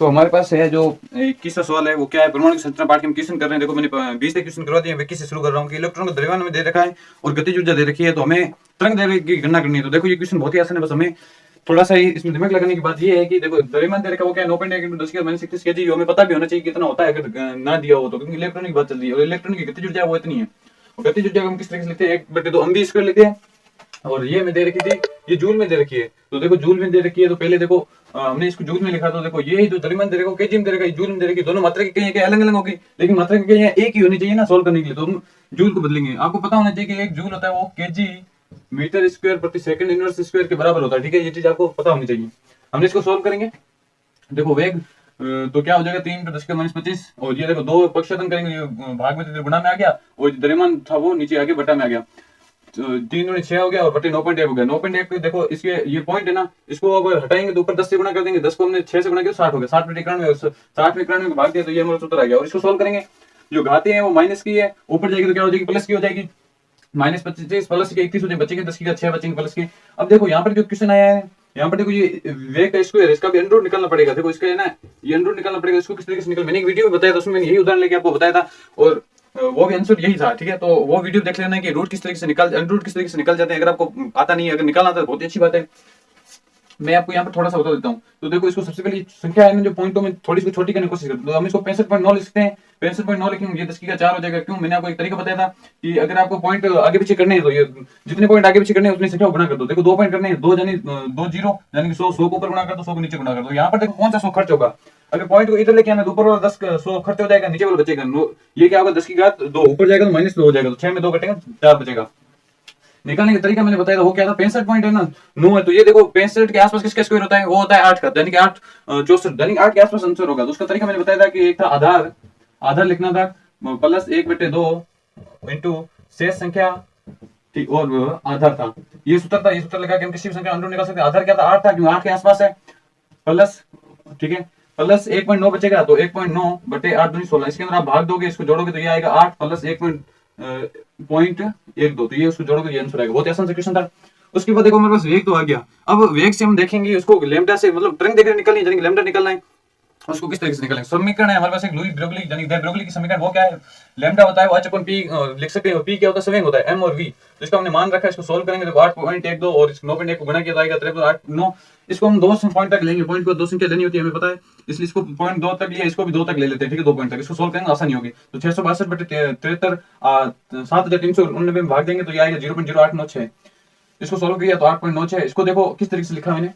तो हमारे पास है जो 21वां सवाल है वो क्या है, परमाणु की संरचना पाठ के हम क्वेश्चन कर रहे हैं। देखो मैंने 20 तक क्वेश्चन करवा दिए, 21 से शुरू कर रहा हूँ कि इलेक्ट्रॉन का द्रव्यमान में दे रखा है और गतिज ऊर्जा दे रखी है, तो हमें तरंग दैर्घ्य की गणना करनी है। तो देखो ये क्वेश्चन बहुत ही आसान है, बस हमें थोड़ा सा ही इसमें दिमाग लगाने की बात ये है कि देखो द्रव्यमान दे रखा वो क्या है 9.1 × 10⁻⁻⁶ केजी, हमें पता भी होना चाहिए कितना होता है अगर ना दिया हो तो, क्योंकि इलेक्ट्रॉन की बात चल रही है और इलेक्ट्रॉन की गतिज ऊर्जा वो इतनी है। और गतिज ऊर्जा को हम किस तरह से लिखते हैं, 1/2 mv² लिखते हैं। और ये में दे रखी थी, ये जूल में दे रखी है। तो देखो जूल में दे रखी है तो पहले देखो हमने इसको जूल में लिखा, तो देखो ये जो द्रव्यमान दे रखा है केजी में दे रखा है, जूल में दे रखी है। दोनों मात्रा की कहीं अलग अलग होगी, लेकिन मात्रा की कहीं एक ही होनी चाहिए ना सोल्व करने के लिए, तो हम जूल को बदलेंगे। आपको पता होना चाहिए कि एक जूल होता है वो केजी मीटर स्क्वायर प्रति सेकंड इनवर्स स्क्वायर के बराबर होता है, ठीक है, ये चीज आपको पता होनी चाहिए। हमने इसको सोल्व करेंगे। देखो वेग तो क्या हो जाएगा 3 × 10⁻25, और ये देखो दो पक्षाघात करेंगे, ये भाग में गुणा में आ गया और द्रव्यमान था वो नीचे आके बटा में आ गया। 3 × 6 हो गया और बटे 9.1 हो गया। 9.1 पे देखो इसके ये पॉइंट है ना, इसको अगर हटाएंगे तो ऊपर 10 से गुणा कर देंगे, 10 को हमने 6 से गुणा किया 60 हो गया, 60 बटे 91, 60 में 91 को भाग दिया तो ये हमारा सूत्र आ गया। और इसको सोल्व करेंगे, जो घाते हैं वो माइनस की है, ऊपर जाएगी तो क्या हो जाएगी प्लस की हो जाएगी, -25 प्लस के 31 हो जाएंगे, बचेंगे 10 की 6 बचेंगे प्लस के। अब देखो यहाँ पर जो क्वेश्चन आया है, यहाँ पर देखो ये वेग का स्क्वायर है, इसका भी अंडर रूट निकालना पड़ेगा। देखो इसका है ना, ये अंडर रूट निकालना पड़ेगा, इसको किस तरीके से निकल, मैंने एक वीडियो में बताया था, उसमें मैंने यही उदाहरण लेके आपको बताया था और वो भी आंसर यही था, ठीक है। तो वो वीडियो देख लेना कि रूट किस तरीके से निकल, अंडर रूट किस तरीके से निकल जाते हैं। अगर आपको आता नहीं है, अगर निकालना आता है बहुत ही अच्छी बात है। मैं आपको यहाँ पर थोड़ा सा बता देता हूँ। तो देखो इसको सबसे पहले संख्या है ना जो पॉइंटों में थोड़ी सी छोटी करने की कोशिश करते हैं, तो हम इसको 65.9 लिखते हैं। 65.9 लिखेंगे, ये 10 की 4 हो जाएगा। क्यों, मैंने आपको एक तरीका बताया था कि अगर आपको पॉइंट आगे पीछे करने हैं तो ये जितने पॉइंट आगे पीछे करने हैं उतनी संख्या को गुणा कर दो। देखो 2 पॉइंट करने हैं, 2 यानी 2 जीरो यानी कि 100 को ऊपर गुणा कर दो, 100 को नीचे गुणा कर दो। यहाँ पर देखो कौन सा 100 खर्च होगा, अगर पॉइंट को इधर लेके आना तो ऊपर वाला 10 100 खर्च हो जाएगा, नीचे वाला बचेगा। ये क्या होगा 10 की घात 2 ऊपर जाएगा तो -2 हो जाएगा, तो 6 में 2 कटेगा 4 बचेगा। निकालने का तरीका मैंने बताया था, वो क्या था 65 पॉइंट है ना 9 है, तो ये देखो 65 के आसपास किसका स्क्वायर होता है, वो होता है 8 का, यानी कि 8 64 यानी 8 के आसपास आंसर होगा। तो उसका तरीका मैंने बताया था कि एक था आधार लिखना था प्लस 1/2 इंटू शेष संख्या, ठीक, और आधार था, ये सूत्र था। ये सूत्र लगा के हम किसी भी संख्या अंदर निकाल सकते हैं। आधार क्या था 8 था, क्योंकि 8 के आसपास है, प्लस, ठीक है, प्लस 1.9 बचेगा, तो 1.9 बटे 8 दूनी 16, इसके अंदर आप भाग दोगे, इसको जोड़ोगे तो ये आएगा 8 प्लस 1.12, तो ये उसको जोड़ोगे ये आंसर आएगा। बहुत आसान सा क्वेश्चन था। उसके बाद देखो हमारे पास वेग तो आ गया। अब वेग से हम देखेंगे उसको लैम्डा से, मतलब तरंग देखने निकलनी है, लैम्डा निकलना है, उसको किस तरीके से निकालेंगे। समीकरण है हमारे पास एक लुई ब्रोगली यानी डे ब्रोगली की समीकरण, वो क्या है, लैम्डा होता है वो h/p लिख सकते हैं, p क्या होता है सवेग होता है, m और v, तो इसका हमने मान रखा है। इसको सोल्व करेंगे तो 8.12 और इस 9.1 को गुणा किया जाएगा 53 9। इसको हम 2 पॉइंट तक लेंगे, पॉइंट को 2 संख्या लेनी होती है हमें पता है, इसलिए इसको पॉइंट 2 तक लिया, इसको भी 2 तक ले लेते हैं, ठीक है, 2 पॉइंट तक। इसको सोल्व करेंगे आसानी होगी, तो 662 बटे 73 7399 में भाग देंगे तो ये आएगा 0.0896। इसको सोल्व किया तो 8.96। इसको देखो किस तरीके से लिखा मैंने,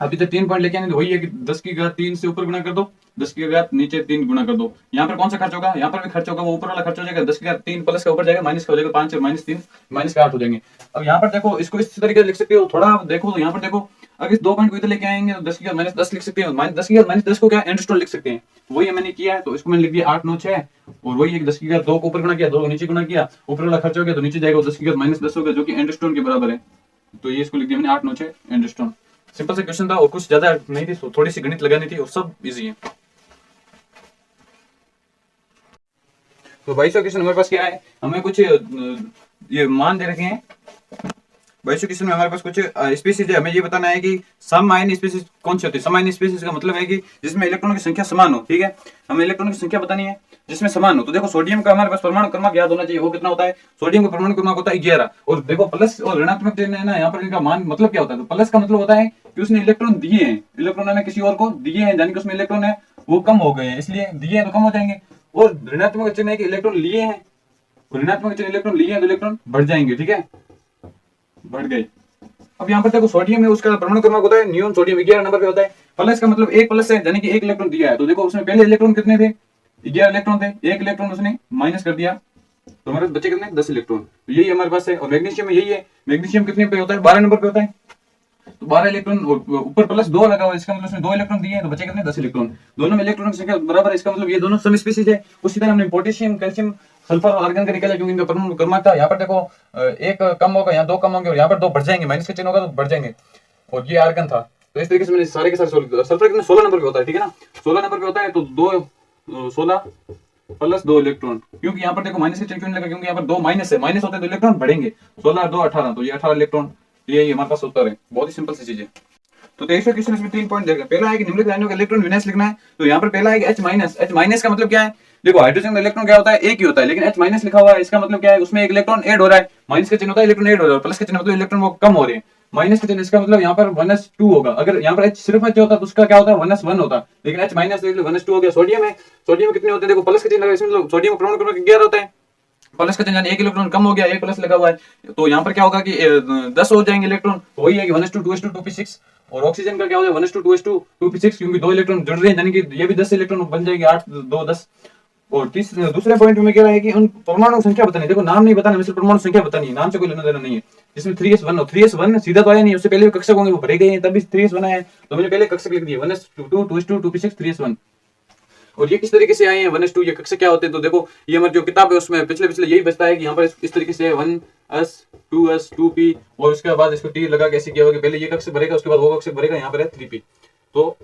अभी तक 3 पॉइंट लेके आने, तो वही है कि 10 की घात 3 से ऊपर गुणा कर दो, 10 की घात नीचे 3 गुणा कर दो। यहाँ पर कौन सा खर्च होगा, यहाँ पर भी खर्च होगा, वो ऊपर वाला खर्च हो जाएगा, 10 की घात 3 प्लस का ऊपर जाएगा माइनस का हो जाएगा 5 और -3 माइनस का 8 हो जाएंगे। अब यहाँ पर देखो इसको इस तरीके से लिख सकते हो, थोड़ा देखो तो यहाँ पर देखो अगर इस 2 पॉइंट को इधर लेके आएंगे तो 10 की घात -10 लिख सकते हैं, -10 की घात -10 को क्या एंडस्टोन लिख सकते हैं, वही मैंने किया है। तो इसको मैंने लिख दिया 896 और वही 10 की घात 2 को ऊपर गुणा किया, 2 को नीचे गुणा किया, ऊपर वाला खर्च हो गया तो नीचे जाएगा 10 की घात -10 होगा, जो कि एंडस्टोन के बराबर है। तो ये इसको लिख दिया मैंने 896 एंडस्टोन। सिंपल सा क्वेश्चन था और कुछ ज्यादा नहीं थी, थोड़ी सी गणित लगानी थी और सब इजी है। तो 22वां क्वेश्चन हमारे पास क्या है, हमें कुछ ये मान दे रखे हैं। 22वें क्वेश्चन में हमारे पास कुछ स्पीसीज है, हमें ये बताना है कि सम आयन स्पीसीज कौन सी होती है। सम आयन स्पीसीज का मतलब है कि जिसमें इलेक्ट्रॉनों की संख्या समान हो, ठीक है, हमें इलेक्ट्रॉनों की संख्या बतानी है जिसमें समान हो। तो देखो सोडियम का हमारे पास परमाणु क्रमांक याद होना चाहिए, वो कितना होता है, सोडियम का परमाणु क्रमांक होता है 11। और देखो प्लस और ऋणात्मक चिन्ह है ना, यहाँ पर इनका मान मतलब क्या होता है, तो प्लस का मतलब होता है कि उसने इलेक्ट्रॉन दिए हैं, इलेक्ट्रॉन ने किसी और को दिए हैं, यानी कि उसमें इलेक्ट्रॉन है वो कम हो गए हैं, इसलिए दिए हैं तो कम हो जाएंगे। और ऋणात्मक चिन्ह है कि इलेक्ट्रॉन लिए हैं, ऋणात्मक चिन्ह इलेक्ट्रॉन लिए हैं तो इलेक्ट्रॉन बढ़ जाएंगे, ठीक है, बढ़ गए। अब यहाँ पर देखो सोडियम में उसका परमाणु क्रमांक होता है नियोन, सोडियम 11 नंबर पे होता है। प्लस का मतलब एक प्लस है, यानी कि 1 इलेक्ट्रॉन दिया है, तो देखो उसमें पहले इलेक्ट्रॉन कितने थे, 11 इलेक्ट्रॉन थे, 1 इलेक्ट्रॉन उसने माइनस कर दिया तो हमारे पास बचे कितने 10 इलेक्ट्रॉन, तो यही हमारे पास है। और मैग्नीशियम में यही है, मैग्नीशियम कितने पे होता है 12 नंबर पे होता है, तो 12 इलेक्ट्रॉन ऊपर प्लस 2 लगा हुआ है, इसका मतलब उसमें 2 इलेक्ट्रॉन दिए हैं तो बचे कितने 10 इलेक्ट्रॉन। दोनों में इलेक्ट्रॉन की संख्या बराबर है, इसका मतलब ये दोनों सम स्पीसीज है। उसी तरह हमने पोटेशियम, कैल्शियम, सल्फर और आर्गन का निकाला क्योंकि इनका परमाणु क्रमांक था। यहाँ पर देखो एक कम होगा, यहाँ 2 कम होंगे और यहाँ पर 2 बढ़ जाएंगे, माइनस का चिन्ह होगा तो बढ़ जाएंगे, और ये आर्गन था। तो इस तरीके से मैंने सारे के सारे सोल्व किया। सल्फर कितने 16 नंबर पे होता है, ठीक है ना, 16 नंबर पे होता है, तो 16 प्लस 2 इलेक्ट्रॉन, क्योंकि यहाँ पर देखो माइनस का चिन्ह क्यों नहीं लगा, क्योंकि यहाँ पर 2 माइनस है, माइनस होते हैं तो इलेक्ट्रॉन बढ़ेंगे, 16 2 18, तो ये 18 इलेक्ट्रॉन, ये हमारे पास उत्तर है। बहुत ही सिंपल सी चीज है। तो 23वां क्वेश्चन इसमें 3 पॉइंट देखा। पहला है कि निम्नलिखित आयनों का इलेक्ट्रॉन विन्यास लिखना है। तो यहाँ पर पहला है कि H माइनस। H माइनस का मतलब क्या है? देखो हाइड्रोजन का इलेक्ट्रॉन क्या होता है? एक ही होता है, लेकिन H माइनस लिखा हुआ है, इसका मतलब क्या है? उसमें एक इलेक्ट्रॉन ऐड हो रहा है। माइनस का चिन्ह होता है इलेक्ट्रॉन ऐड हो रहा है, प्लस का चिन्ह मतलब इलेक्ट्रॉन वो कम हो रहे हैं। माइनस का चिन्ह इसका मतलब यहाँ पर 1s2 होगा। अगर यहाँ पर H सिर्फ H होता तो उसका क्या होता? 1s1 होता, लेकिन H माइनस 1s2 हो गया। सोडियम है, सोडियम में कितने होते हैं? देखो प्लस का चिन्ह लगा, इसमें मतलब सोडियम परमाणु क्रमांक 11 होता है। प्लस का चिन्ह यानी एक इलेक्ट्रॉन कम हो गया, एक प्लस लगा हुआ है, तो यहाँ पर क्या होगा कि 10 हो जाएंगे इलेक्ट्रॉन। वही है कि 1s2 2s2 2p6। और ऑक्सीजन का क्या हो जाएगा? 1s2 2s2 2p6, क्योंकि 2 इलेक्ट्रॉन जुड़ रहे हैं, यानी कि ये भी 10 इलेक्ट्रॉन बन जाएंगे, 8 2 10। और दूसरे पॉइंट में कह रहा है कि उन परमाणु संख्या बतानी। देखो नाम नहीं बताना, सिर्फ परमाणु संख्या बतानी है, नाम से कोई लेना देना नहीं है। जिसमें 3s1 हो, 3s1 सीधा तो आया नहीं, उससे पहले कक्षक होंगे वो भरे गए हैं, तभी 3s1 आया है, तो मैंने पहले कक्षक लिख दिए 1s2 2s2 2p6 3s1। और ये किस तरीके से आए हैं 1s2, ये कक्षक क्या होते हैं? तो देखो ये हमारी जो किताब है उसमें पिछले यही बचता है कि यहाँ पर इस तरीके से 1s 2s 2p, और उसके बाद इसको टी लगा के ऐसे किया होगा, पहले ये कक्षक भरेगा, उसके बाद वो कक्षक भरेगा, यहाँ पर है 3p, तो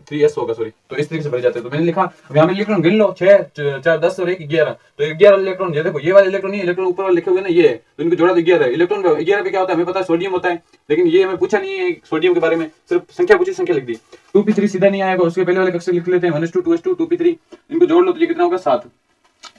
3s होगा, सॉरी। तो इस तरीके से भरे जाते हैं। तो मैंने लिखा, अब यहाँ पे इलेक्ट्रॉन गिन लो, 6 4 10 और 1 11, तो 11 इलेक्ट्रॉन। ये देखो ये वाले इलेक्ट्रॉन नहीं, इलेक्ट्रॉन ऊपर वाले लिखे हुए ना, ये है, तो इनको जोड़ा तो 11 है। इलेक्ट्रॉन 11 पे क्या होता है हमें पता है, सोडियम होता है, लेकिन ये हमें पूछा नहीं है सोडियम के बारे में, सिर्फ संख्या पूछी, संख्या लिख दी। 2p3 सीधा नहीं आएगा, उसके पहले वाले कक्षक लिख लेते हैं 1s2 2s2 2p3, इनको जोड़ लो तो ये कितना होगा 7।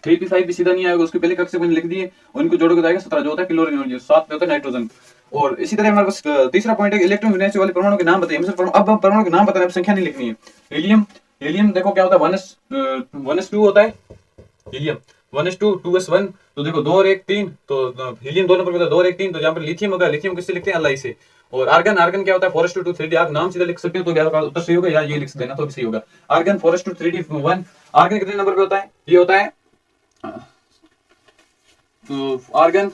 3p5 भी सीधा नहीं आएगा, उसके पहले कक्षक मैंने लिख दिए, और इनको जोड़ोगे तो आएगा 17, जो होता है क्लोरीन, और 7 पे होता है नाइट्रोजन। और इसी तरह हमारे पास तीसरा पॉइंट है इलेक्ट्रॉन विन्यास वाले परमाणु के नाम बताइए। अब परमाणु के नाम बताना है, संख्या नहीं लिखनी है। हीलियम, हीलियम देखो क्या होता है 1s2 होता है हीलियम, 1s2 2s1, तो देखो 2 और 1 3, तो हीलियम 2 नंबर पे होता है 2 और 1 3, तो यहाँ पर लिथियम होगा, लिथियम किससे लिखते हैं? Li से। और आर्गन, आर्गन क्या होता है 4s2 2 3d, आप नाम सीधा लिख सकते हो तो आपका उत्तर सही होगा, या ये लिख देना तो भी सही होगा। Argon 4s2 3d 1। आर्गन कितने नंबर पे होता है? ये होता है तो आर्गन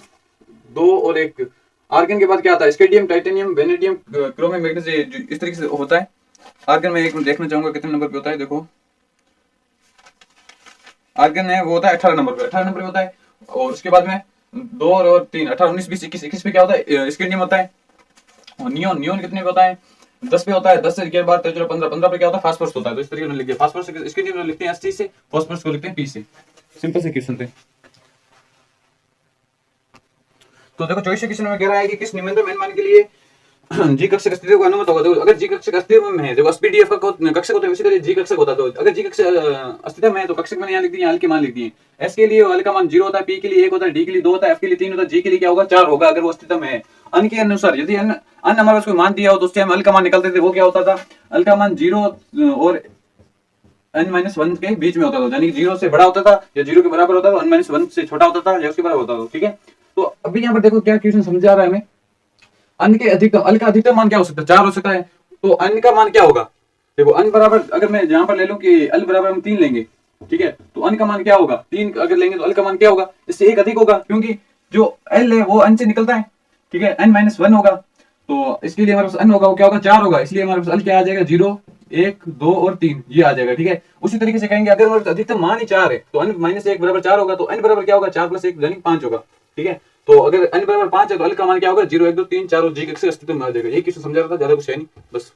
2 और 1। आर्गन के बाद क्या आता है? स्केडियम, टाइटेनियम, वेनेडियम, क्रोमियम, मैग्नीशियम, इस तरीके से होता है। आर्गन में एक मिनट देखना चाहूंगा कितने नंबर पे होता है। देखो आर्गन है वो होता है 18 नंबर पे, 18 नंबर पे होता है। और उसके बाद में 2 और 3 18 19 20 21 21 पे क्या होता है? स्केडियम होता है। और नियोन, नियोन कितने पे होता है? 10 पे होता है, 10 से 11 12 13 15 15 पे क्या होता है? फास्फोरस होता है। तो इस तरीके से लिख दिया, फास्फोरस स्केडियम लिखते हैं S से, फास्फोरस को लिखते हैं P से। सिंपल से क्वेश्चन थे। तो देखो 24वें क्वेश्चन में कह रहा है कि किस निबंधन अनुमान के लिए जी कक्षक अस्तित्व का अनुमत होगा। देखो अगर जी कक्षक अस्तित्व में है, देखो एसपीडीएफ का कक्षक होता है, उसी तरह जी कक्षक होता है। तो अगर जी कक्षक अस्तित्व में है तो कक्षक मैंने यहाँ लिख दिया, एल के मान लिख दिए। एस के लिए एल का मान 0 होता है, पी के लिए 1 होता है, डी के लिए 2 होता है, एफ के लिए 3 होता है, जी के लिए क्या होगा? 4 होगा अगर वो अस्तित्व में है। अन के अनुसार यदि अन हमारे पास कोई मान दिया हो तो उससे हम एल का मान निकालते थे, वो क्या होता था? एल का मान 0 और n-1 के बीच में होता था, यानी कि 0 से बड़ा होता था या 0 के बराबर होता था, n-1 से छोटा होता था या उसके बराबर होता था। ठीक है, तो अभी यहाँ पर देखो क्या क्वेश्चन समझ आ रहा है हमें। अन के अधिकतम, अल का अधिकतम मान क्या हो सकता है? 4 हो सकता है, तो अन का मान क्या होगा? देखो अन बराबर, अगर मैं यहाँ पर ले लूं कि अल बराबर हम 3 लेंगे, ठीक है, तो अन का मान क्या होगा? 3 अगर लेंगे तो अल का मान क्या होगा? इससे 1 अधिक होगा, क्योंकि जो एल है वो अन से निकलता है, ठीक है, n-1 होगा, तो इसके लिए हमारे पास अन होगा वो क्या होगा? 4 होगा, इसलिए हमारे पास अल क्या आ जाएगा? 0 1 2 और 3 ये आ जाएगा। ठीक है, उसी तरीके से कहेंगे अगर हमारे पास अधिकतम मान ही 4 है तो n-1 बराबर 4 होगा, तो n बराबर क्या होगा? 4 + 1 यानी 5 होगा। ठीक है, तो अगर n बराबर 5 है तो l का मान क्या होगा? 0 1 2 3 4 और जी कक्षक अस्तित्व में आ जाएगा। यही क्वेश्चन समझा रहा था, ज्यादा कुछ है नहीं बस।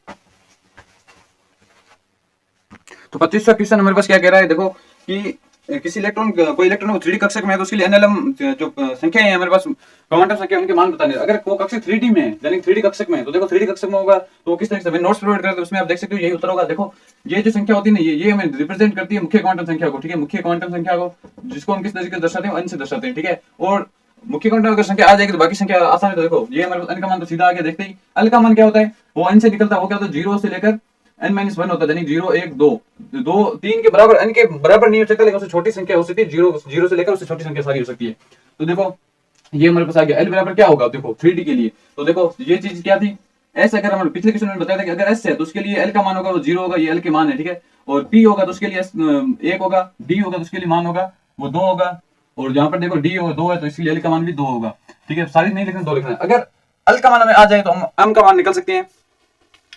तो 25वां क्वेश्चन हमारे पास क्या कह रहा है, देखो कि किसी इलेक्ट्रॉन, कोई इलेक्ट्रॉन को 3D कक्षक में है तो उसके लिए एनएलएम जो संख्या है हमारे पास, क्वांटम संख्या, उनके मान बताने। अगर वो कक्षक 3D में है, यानी 3D कक्षक में है, तो देखो 3D कक्षक में होगा तो किस तरह से मैंने नोट्स प्रोवाइड कर दिए, उसमें आप देख सकते हो यही उत्तर होगा। देखो ये जो संख्या होती है ना, ये हमें रिप्रेजेंट करती है मुख्य क्वांटम संख्या को। ठीक है, मुख्य क्वांटम संख्या को जिसको हम किस तरीके से दर्शाते हैं? n से दर्शाते हैं। ठीक है, और मुख्य क्वांटम अगर संख्या आ जाएगी तो बाकी संख्या आसान है। तो देखो ये हमारे n का मान तो सीधा आ गया, देखते ही l का मान क्या होता है? वो n से निकलता है, वो क्या होता है? 0 से लेकर n-1 होता है, यानी 0 1 2 2 3 के बराबर, n के बराबर नहीं हो सकता, लेकिन उससे छोटी संख्या हो सकती है, 0 से लेकर उससे छोटी संख्या सारी हो सकती है। तो देखो ये हमारे पास आ गया, l बराबर क्या होगा? देखो 3D के लिए, तो देखो ये चीज क्या थी? s, अगर हमारे पिछले क्वेश्चन में बताया था कि अगर s है तो उसके लिए l का मान होगा वो 0 होगा, ये l के मान है। ठीक है, और p होगा तो उसके लिए 1 होगा, d होगा तो उसके लिए मान होगा वो 2 होगा, और यहाँ पर देखो d होगा 2 है तो इसलिए l का मान भी 2 होगा। ठीक है, सारी नहीं लिखना, 2 लिखना है। अगर l का मान हमें आ जाए तो हम m का मान निकल सकते हैं।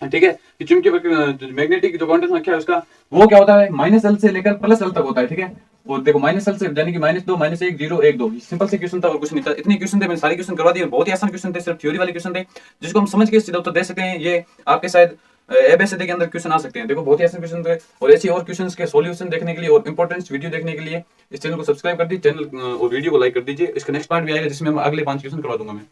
ठीक है, कि चुंबकीय मैग्नेटिक जो क्वांटम संख्या है उसका वो क्या होता है? -l से लेकर +l तक होता है। ठीक है, और देखो -l से यानी कि -2 -1 0 1 2, सिंपल से क्वेश्चन था और कुछ नहीं था। इतने क्वेश्चन थे, मैंने सारे क्वेश्चन करवा दिए, बहुत ही आसान क्वेश्चन थे, सिर्फ थ्योरी वाले क्वेश्चन थे जिसको हम समझ के सीधा उत्तर दे सकते हैं। ये आपके शायद एबीसीडी के अंदर क्वेश्चन आ सकते हैं। देखो बहुत ही आसान क्वेश्चन थे, और ऐसे और क्वेश्चंस के सॉल्यूशन देखने के लिए और इंपॉर्टेंट वीडियो देखने के लिए इस चैनल को सब्सक्राइब कर दीजिए, चैनल और वीडियो को लाइक कर दीजिए। इसका नेक्स्ट पार्ट भी आएगा जिसमें हम अगले 5 क्वेश्चन करवा दूंगा मैं।